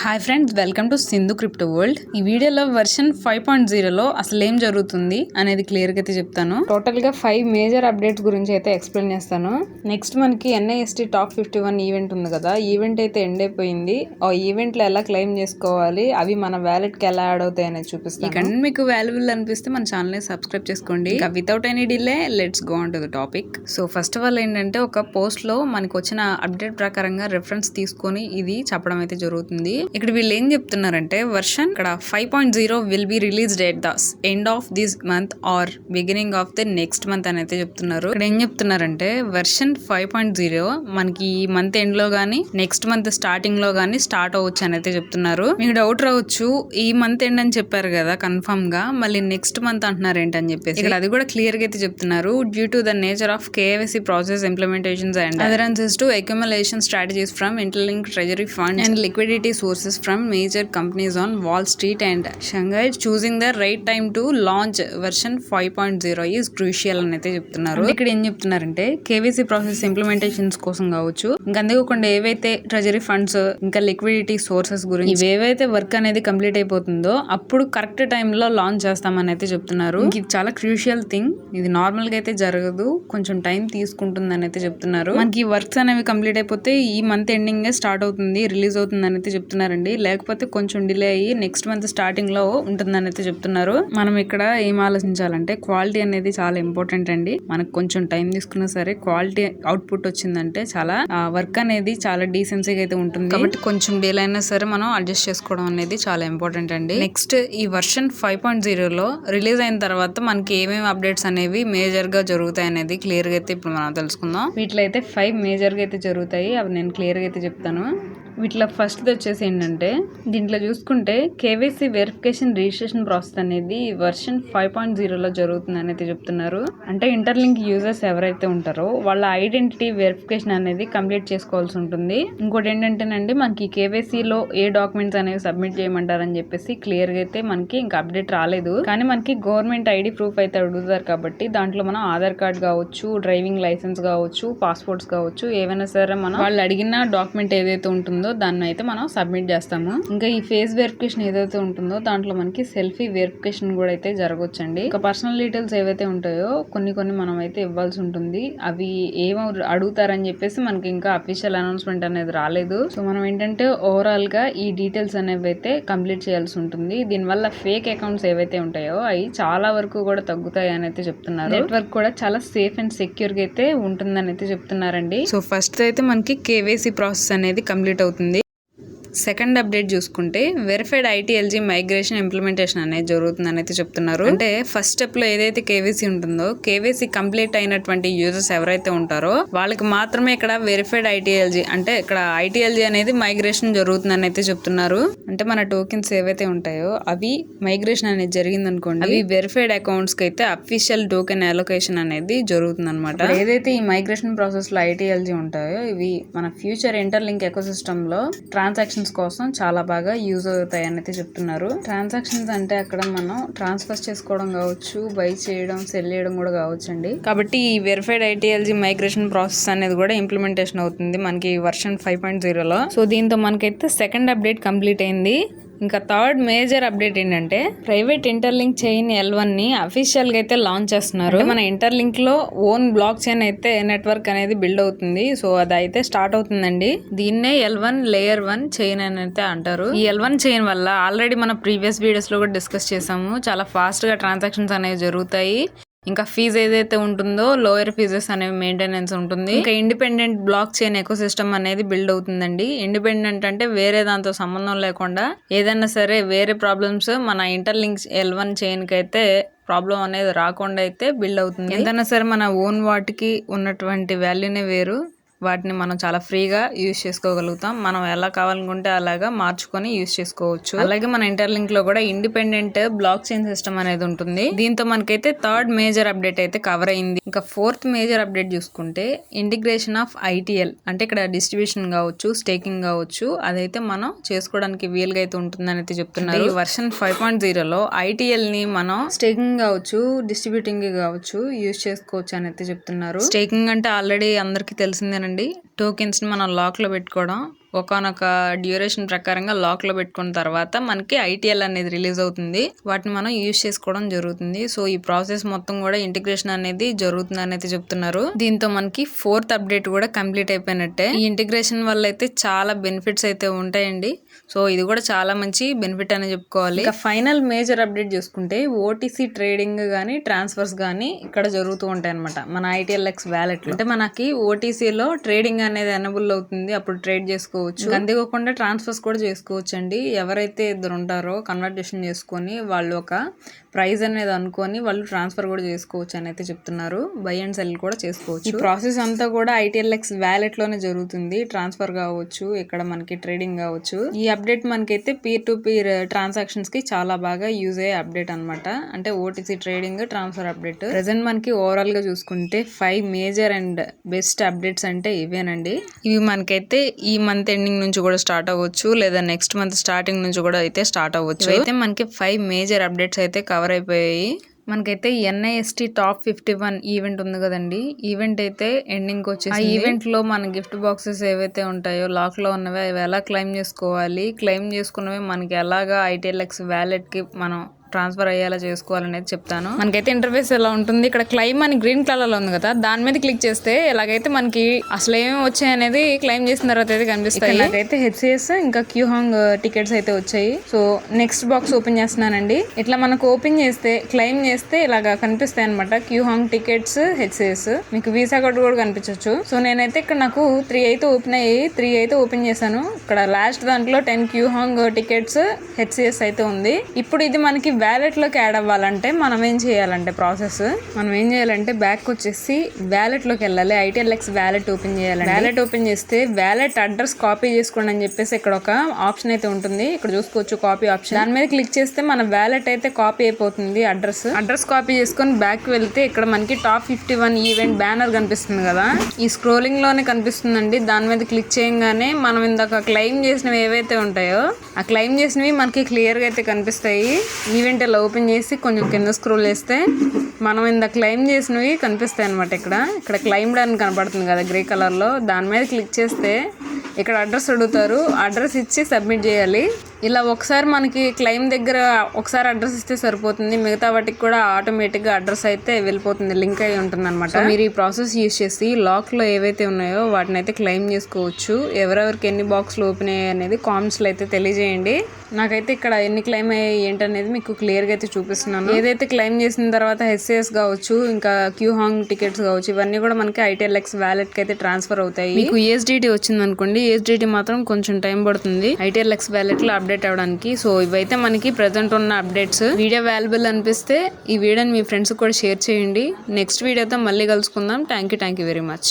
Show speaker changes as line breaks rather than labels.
Hi friends, welcome to Sindhu crypto world. ఈ వీడియోలో version 5.0లో అసలు ఏం జరుగుతుంది అనేది క్లియర్గా అయితే చెప్తాను. టోటల్గా 5 మేజర్ అప్డేట్స్ గురించి అయితే ఎక్స్ప్లెయిన్ చేస్తాను. నెక్స్ట్ మనకి NIST టాప్ 51 ఈవెంట్ ఉంది కదా, ఈవెంట్ అయితే ఎండ్ అయిపోయింది. ఆ ఈవెంట్లో ఎలా క్లెయిమ్ చేసుకోవాలి, అవి మన వ్యాలెట్కి ఎలా యాడ్ అవుతాయి అనేది చూపిస్తాను. ఇక మీకు వాల్యుబుల్ అనిపిస్తే మన ఛానల్ని సబ్స్క్రైబ్ చేసుకోండి. ఇక without any delay let's go on to the topic. So first of all ఏంటంటే, ఒక పోస్ట్లో మనకు వచ్చిన అప్డేట్ ప్రకారంగా రెఫరెన్స్ తీసుకొని ఇది చెప్పడం అయితే జరుగుతుంది. ఇక్కడ వీళ్ళు ఏం చెప్తున్నారంటే, వర్షన్ ఇక్కడ 5.0 will be released at the end of this month or beginning of the next month అని అయితే చెప్తున్నారు. ఇక్కడ ఏం చెప్తున్నారంటే, వర్షన్ 5.0 మనకి ఈ మంత్ ఎండ్ లో గానీ నెక్స్ట్ మంత్ స్టార్టింగ్ లో గానీ స్టార్ట్ అవ్వచ్చు అని అయితే చెప్తున్నారు. మీకు డౌట్ రావచ్చు, ఈ మంత్ ఎండ్ అని చెప్పారు కదా కన్ఫర్మ్ గా, మళ్ళీ నెక్స్ట్ మంత్ అంటున్నారు ఏంటని చెప్పేసి. ఇక్కడ అది కూడా క్లియర్ గా అయితే చెప్తున్నారు. Due to the nature of KYC process implementations and adherences to accumulation strategies from interlink treasury fund and liquidity sources from major companies on Wall Street and Shanghai, choosing the right time to launch version 5.0 is crucial అని అయితే చెప్తున్నారు. ఇక్కడ ఏం చెప్తున్నారంటే, KYC process implementations కోసం కావచ్చు, ఇంకా అంతేకాకుండా ఏవైతే ట్రెజరీ ఫండ్స్ ఇంకా లిక్విడిటీ సోర్సెస్ గురించి ఏవైతే వర్క్ అనేది కంప్లీట్ అయిపోతుందో అప్పుడు కరెక్ట్ టైంలో లాంచ్ చేస్తామని అయితే చెప్తున్నారు. ఇది చాలా క్రూషియల్ థింగ్. ఇది నార్మల్ గా అయితే జరగదు, కొంచెం టైం తీసుకుంటుందని అయితే చెప్తున్నారు. మనకి వర్క్స్ అనేవి కంప్లీట్ అయిపోతే ఈ మంత్ ఎండింగ్ స్టార్ట్ అవుతుంది, రిలీజ్ అవుతుంది అని అయితే చెప్తున్నారండి. లేకపోతే కొంచెం డిలే అయ్యి నెక్స్ట్ మంత్ స్టార్టింగ్ లో ఉంటుందని అయితే చెప్తున్నారు. మనం ఇక్కడ ఏం ఆలోచించాలంటే, క్వాలిటీ అనేది చాలా ఇంపార్టెంట్ అండి. మనకు కొంచెం టైం తీసుకున్నా సరే క్వాలిటీ అవుట్పుట్ వచ్చిందంటే చాలా వర్క్ అనేది చాలా డీసెన్సీగా అయితే ఉంటుంది. కాబట్టి కొంచెం డిలే అయినా సరే మనం అడ్జస్ట్ చేసుకోవడం అనేది చాలా ఇంపార్టెంట్ అండి. నెక్స్ట్ ఈ వర్షన్ 5.0లో రిలీజ్ అయిన తర్వాత మనకి ఏమేమి అప్డేట్స్ అనేవి మేజర్ గా జరుగుతాయి అనేది క్లియర్ గా అయితే ఇప్పుడు మనం తెలుసుకుందాం. వీటిలో అయితే 5 మేజర్ గా అయితే జరుగుతాయి, అవి నేను క్లియర్ గా అయితే చెప్తాను. వీటిలో ఫస్ట్ వచ్చేసి ఏంటంటే, దీంట్లో చూసుకుంటే KYC వెరిఫికేషన్ రిజిస్ట్రేషన్ ప్రాసెస్ అనేది వర్షన్ 5.0లో జరుగుతుంది అనేది చెప్తున్నారు. అంటే ఇంటర్లింక్ యూజర్స్ ఎవరైతే ఉంటారో వాళ్ళ ఐడెంటిటీ వెరిఫికేషన్ అనేది కంప్లీట్ చేసుకోవాల్సి ఉంటుంది. ఇంకోటి ఏంటంటేనండి, మనకి KYCలో ఏ డాక్యుమెంట్స్ అనేవి సబ్మిట్ చేయమంటారని చెప్పేసి క్లియర్ గా అయితే మనకి ఇంకా అప్డేట్ రాలేదు. కానీ మనకి గవర్నమెంట్ ID ప్రూఫ్ అయితే అడుగుతారు కాబట్టి దాంట్లో మనం ఆధార్ కార్డ్ కావచ్చు, డ్రైవింగ్ లైసెన్స్ కావచ్చు, పాస్పోర్ట్స్ కావచ్చు, ఏవైనా సరే మనం వాళ్ళు అడిగిన డాక్యుమెంట్ ఏదైతే ఉంటుందో దాన్ని అయితే మనం సబ్మిట్ చేస్తాము. ఇంకా ఈ ఫేస్ వెరిఫికేషన్ ఏదైతే ఉంటుందో దాంట్లో మనకి సెల్ఫీ వెరిఫికేషన్ కూడా అయితే జరగొచ్చండి. ఇంకా పర్సనల్ డీటెయిల్స్ ఏవైతే ఉంటాయో కొన్ని మనం అయితే ఇవ్వాల్సి ఉంటుంది. అవి ఏమో అడుగుతారని చెప్పేసి మనకి ఇంకా అఫీషియల్ అనౌన్స్మెంట్ అనేది రాలేదు. సో మనం ఏంటంటే ఓవరాల్ గా ఈ డీటెయిల్స్ అనేవి అయితే కంప్లీట్ చేయాల్సి ఉంటుంది. దీనివల్ల ఫేక్ అకౌంట్స్ ఏవైతే ఉంటాయో అవి చాలా వరకు కూడా తగ్గుతాయి అని అయితే చెప్తున్నారు. నెట్వర్క్ కూడా చాలా సేఫ్ అండ్ సెక్యూర్ గా అయితే ఉంటుందని అయితే చెప్తున్నారండి. సో ఫస్ట్ అయితే మనకి KYC ప్రాసెస్ అనేది కంప్లీట్ అవుతుంది. సెకండ్ అప్డేట్ చూసుకుంటే, వెరిఫైడ్ ITLG మైగ్రేషన్ ఇంప్లిమెంటేషన్ అనేది జరుగుతుందని అయితే చెప్తున్నారు. అంటే ఫస్ట్ స్టెప్ లో ఏదైతే KYC ఉంటుందో, KYC కంప్లీట్ అయినటువంటి యూజర్స్ ఎవరైతే ఉంటారో వాళ్ళకి మాత్రమే ఇక్కడ వెరిఫైడ్ ITLG అంటే ఇక్కడ ITLG అనేది మైగ్రేషన్ జరుగుతుందని అయితే చెప్తున్నారు. అంటే మన టోకెన్స్ ఏవైతే ఉంటాయో అవి మైగ్రేషన్ అనేది జరిగింది అనుకోండి, అవి వెరిఫైడ్ అకౌంట్స్ కి అయితే అఫీషియల్ టోకెన్ అలొకేషన్ అనేది జరుగుతుంది అనమాట. ఏదైతే ఈ మైగ్రేషన్ ప్రాసెస్ లో ITLG ఉంటాయో ఇవి మన ఫ్యూచర్ ఇంటర్లింక్ ఎకోసిస్టమ్ లో ట్రాన్సాక్షన్ కోసం చాలా బాగా యూజ్ అవుతాయి అని అయితే చెప్తున్నారు. ట్రాన్సాక్షన్స్ అంటే అక్కడ మనం ట్రాన్స్ఫర్ చేసుకోవడం కావచ్చు, బై చేయడం, సెల్ చేయడం కూడా కావచ్చు అండి. కాబట్టి ఈ వెరిఫైడ్ ITLG మైగ్రేషన్ ప్రాసెస్ అనేది కూడా ఇంప్లిమెంటేషన్ అవుతుంది మనకి వర్షన్ 5.0లో. సో దీంతో మనకైతే సెకండ్ అప్డేట్ కంప్లీట్ అయింది. ఇంకా థర్డ్ మేజర్ అప్డేట్ ఏంటంటే, ప్రైవేట్ ఇంటర్లింక్ చైన్ L1 ని అఫీషియల్ గా అయితే లాంచ్ చేస్తున్నారు. మన ఇంటర్లింక్ లో ఓన్ బ్లాక్ చైన్ అయితే నెట్వర్క్ అనేది బిల్డ్ అవుతుంది. సో అది అయితే స్టార్ట్ అవుతుందండి. దీన్నే L1 లేయర్ 1 చైన్ అని అయితే అంటారు. ఈ L1 చైన్ వల్ల ఆల్రెడీ మన ప్రీవియస్ వీడియోస్ లో కూడా డిస్కస్ చేసాము, చాలా ఫాస్ట్ గా ట్రాన్సాక్షన్స్ అనేవి జరుగుతాయి. ఇంకా ఫీజు ఏదైతే ఉంటుందో లోయర్ ఫీజెస్ అనేవి మెయింటెనెన్స్ ఉంటుంది. ఇంకా ఇండిపెండెంట్ బ్లాక్ చైన్ ఎకోసిస్టమ్ అనేది బిల్డ్ అవుతుందండి. ఇండిపెండెంట్ అంటే వేరే దాంతో సంబంధం లేకుండా ఏదైనా సరే వేరే ప్రాబ్లమ్స్ మన ఇంటర్లింక్ L1 చైన్ కి అయితే ప్రాబ్లం అనేది రాకుండా అయితే బిల్డ్ అవుతుంది. ఎంతైనా సరే మన ఓన్ వాటికి ఉన్నటువంటి వాల్యూనే వేరు, వాటిని మనం చాలా ఫ్రీగా యూజ్ చేసుకోగలుగుతాం. మనం ఎలా కావాలనుకుంటే అలాగా మార్చుకొని యూజ్ చేసుకోవచ్చు. అలాగే మన ఇంటర్లింక్ లో కూడా ఇండిపెండెంట్ బ్లాక్ చైన్ సిస్టమ్ అనేది ఉంటుంది. దీంతో మనకైతే థర్డ్ మేజర్ అప్డేట్ అయితే కవర్ అయింది. ఇంకా ఫోర్త్ మేజర్ అప్డేట్ చూసుకుంటే, ఇంటిగ్రేషన్ ఆఫ్ ITL అంటే ఇక్కడ డిస్ట్రిబ్యూషన్ కావచ్చు, స్టేకింగ్ కావచ్చు, అదైతే మనం చేసుకోవడానికి వీలుగా అయితే ఉంటుందని అయితే చెప్తున్నారు. ఈ వర్షన్ 5.0లో ITL ని మనం స్టేకింగ్ కావచ్చు, డిస్ట్రిబ్యూటింగ్ కావచ్చు యూజ్ చేసుకోవచ్చు అని అయితే చెప్తున్నారు. స్టేకింగ్ అంటే ఆల్రెడీ అందరికి తెలిసిందేనండి, టోకెన్స్ ని మనం లాక్ లో పెట్టుకోవడం, ఒకనొక డ్యూరేషన్ ప్రకారంగా లాక్ లో పెట్టుకున్న తర్వాత మనకి ITL అనేది రిలీజ్ అవుతుంది. వాటిని మనం యూజ్ చేసుకోవడం జరుగుతుంది. సో ఈ ప్రాసెస్ మొత్తం కూడా ఇంటిగ్రేషన్ అనేది జరుగుతుంది అనేది చెప్తున్నారు. దీంతో మనకి 4th అప్డేట్ కూడా కంప్లీట్ అయిపోయినట్టే. ఈ ఇంటిగ్రేషన్ వల్ల అయితే చాలా బెనిఫిట్స్ అయితే ఉంటాయండి. సో ఇది కూడా చాలా మంచి బెనిఫిట్ అని చెప్పుకోవాలి. ఇక ఫైనల్ మేజర్ అప్డేట్ చూసుకుంటే OTC ట్రేడింగ్ గానీ ట్రాన్స్ఫర్స్ గానీ ఇక్కడ జరుగుతూ ఉంటాయి అనమాట. మన ITLX వ్యాలెట్ అంటే మనకి OTC లో ట్రేడింగ్ అనేది ఎనబుల్ అవుతుంది. అప్పుడు ట్రేడ్ చేసుకోవచ్చు. అంతేకాకుండా ట్రాన్స్ఫర్స్ కూడా చేసుకోవచ్చు అండి. ఎవరైతే ఇద్దరు ఉంటారో కన్వర్టేషన్ చేసుకొని వాళ్ళు ఒక ప్రైస్ అనేది అనుకొని వాళ్ళు ట్రాన్స్ఫర్ కూడా చేసుకోవచ్చు అని అయితే చెప్తున్నారు. బై అండ్ సెల్ కూడా చేసుకోవచ్చు. ఈ ప్రాసెస్ అంతా కూడా ITLX వ్యాలెట్ లోనే జరుగుతుంది. ట్రాన్స్ఫర్ కావచ్చు, ఇక్కడ మనకి ట్రేడింగ్ కావచ్చు. ఈ అప్డేట్ మనకైతే పీర్ టు పీర్ ట్రాన్సాక్షన్స్ కి చాలా బాగా యూజ్ అయ్యే అప్డేట్ అనమాట. అంటే OTC trading transfer update. Present మనకి ఓవరాల్ గా చూసుకుంటే 5 మేజర్ అండ్ బెస్ట్ అప్డేట్స్ అంటే ఇవేనండి. ఇవి మనకైతే ఈ మంత్ ఎండింగ్ నుంచి కూడా స్టార్ట్ అవ్వచ్చు, లేదా నెక్స్ట్ మంత్ స్టార్టింగ్ నుంచి కూడా అయితే స్టార్ట్ అవ్వచ్చు. అయితే మనకి 5 మేజర్ అప్డేట్స్ అయితే కవర్ అయిపోయాయి. మనకైతే NIST టాప్ 51 ఈవెంట్ ఉంది కదండి. ఈవెంట్ అయితే ఎండింగ్ వచ్చేసి ఆ ఈవెంట్ లో మన గిఫ్ట్ బాక్సెస్ ఏవైతే ఉంటాయో లాక్ లో ఉన్నవి అవి ఎలా క్లెయిమ్ చేసుకోవాలి, క్లెయిమ్ చేసుకున్నవి మనకి ఎలాగా ITLX వ్యాలెట్ కి మనం ట్రాన్స్ఫర్ అయ్యేలా చేసుకోవాలనేది చెప్తాను. మనకైతే ఇంటర్ఫేస్ ఎలా ఉంటుంది, ఇక్కడ క్లెయిమ్ అని గ్రీన్ కలర్ లో ఉంది కదా, దాని మీద క్లిక్ చేస్తే ఎలాగైతే మనకి అసలు ఏమేమి వచ్చాయి అనేది క్లెయిమ్ చేసిన తర్వాత అయితే కనిపిస్తాయి. నాకైతే HCS ఇంకా క్యూహాంగ్ టికెట్స్ అయితే వచ్చాయి. సో నెక్స్ట్ బాక్స్ ఓపెన్ చేస్తున్నానండి. ఇట్లా మనకు ఓపెన్ చేస్తే క్లెయిమ్ చేస్తే ఇలాగా కనిపిస్తాయి అనమాట. క్యూహాంగ్ టికెట్స్, HCS, మీకు వీసా కార్డు కూడా కనిపించవచ్చు. సో నేనైతే ఇక్కడ నాకు 3 అయితే ఓపెన్ అయ్యి 3 అయితే ఓపెన్ చేశాను. ఇక్కడ లాస్ట్ దాంట్లో 10 క్యూహాంగ్ టికెట్స్, HCS అయితే ఉంది. ఇప్పుడు ఇది మనకి వ్యాలెట్ లోకి యాడ్ అవ్వాలంటే మనం ఏం చేయాలంటే మనం ఏం చేయాలంటే బ్యాక్ వచ్చేసి వ్యాలెట్ లోకి వెళ్ళాలి. ITLX వ్యాలెట్ ఓపెన్ చేయాలి. వ్యాలెట్ ఓపెన్ చేస్తే వ్యాలెట్ అడ్రస్ కాపీ చేసుకోండి అని చెప్పేసి ఇక్కడ ఒక ఆప్షన్ అయితే ఉంటుంది. ఇక్కడ చూసుకోవచ్చు కాపీ ఆప్షన్. దాని మీద క్లిక్ చేస్తే మన వ్యాలెట్ అయితే కాపీ అయిపోతుంది. అడ్రస్ కాపీ చేసుకొని బ్యాక్ వెళ్తే ఇక్కడ మనకి టాప్ 51 ఈవెంట్ బ్యానర్ కనిపిస్తుంది కదా, ఈ స్క్రోలింగ్ లోనే కనిపిస్తుందండి. దాని మీద క్లిక్ చేయగానే మనం ఇందాక క్లెయిమ్ చేసినవి ఏవైతే ఉంటాయో ఆ క్లెయిమ్ చేసినవి మనకి క్లియర్ గా అయితే కనిపిస్తాయి. ఈవెంట్ ఇలా ఓపెన్ చేసి కొంచెం కింద స్క్రోల్ చేస్తే మనం ఇంత క్లెయిమ్ చేసినవి కనిపిస్తాయి అనమాట. ఇక్కడ క్లెయిమ్డ్ అని కనపడుతుంది కదా గ్రే కలర్ లో, దాని మీద క్లిక్ చేస్తే ఇక్కడ అడ్రస్ అడుగుతారు. అడ్రస్ ఇచ్చి సబ్మిట్ చేయాలి. ఇలా ఒకసారి మనకి క్లెయిమ్ దగ్గర ఒకసారి అడ్రస్ ఇస్తే సరిపోతుంది. మిగతా వాటికి కూడా ఆటోమేటిక్ గా అడ్రస్ అయితే వెళ్ళిపోతుంది, లింక్ అయి ఉంటుంది అనమాట. మీరు ఈ ప్రాసెస్ యూజ్ చేసి లాక్ లో ఏవైతే ఉన్నాయో వాటిని అయితే క్లెయిమ్ చేసుకోవచ్చు. ఎవరెవరికి ఎన్ని బాక్స్లు ఓపెన్ అయ్యాయి అనేది కామెంట్స్ లో అయితే తెలియజేయండి. నాకైతే ఇక్కడ ఎన్ని క్లెయిమ్ అయ్యాయి ఏంటనేది మీకు క్లియర్ గా అయితే చూపిస్తున్నాను. ఏదైతే క్లెయిమ్ చేసిన తర్వాత HCS కావచ్చు, ఇంకా క్యూహాంగ్ టికెట్స్ కావచ్చు, ఇవన్నీ కూడా మనకి ITLX వ్యాలెట్ కి అయితే ట్రాన్స్ఫర్ అవుతాయి. మీకు USDT వచ్చింది అనుకోండి, USDT మాత్రం కొంచెం టైం పడుతుంది ITLX వ్యాలెట్ లో అప్డేట్ అవడానికి. సో ఇవైతే మనకి ప్రెజెంట్ ఉన్న అప్డేట్స్. వీడియో వాల్యుబుల్ అనిపిస్తే ఈ వీడియోని మీ ఫ్రెండ్స్ కూడా షేర్ చేయండి. నెక్స్ట్ వీడియోతో మళ్ళీ కలుసుకుందాం. Thank you very much.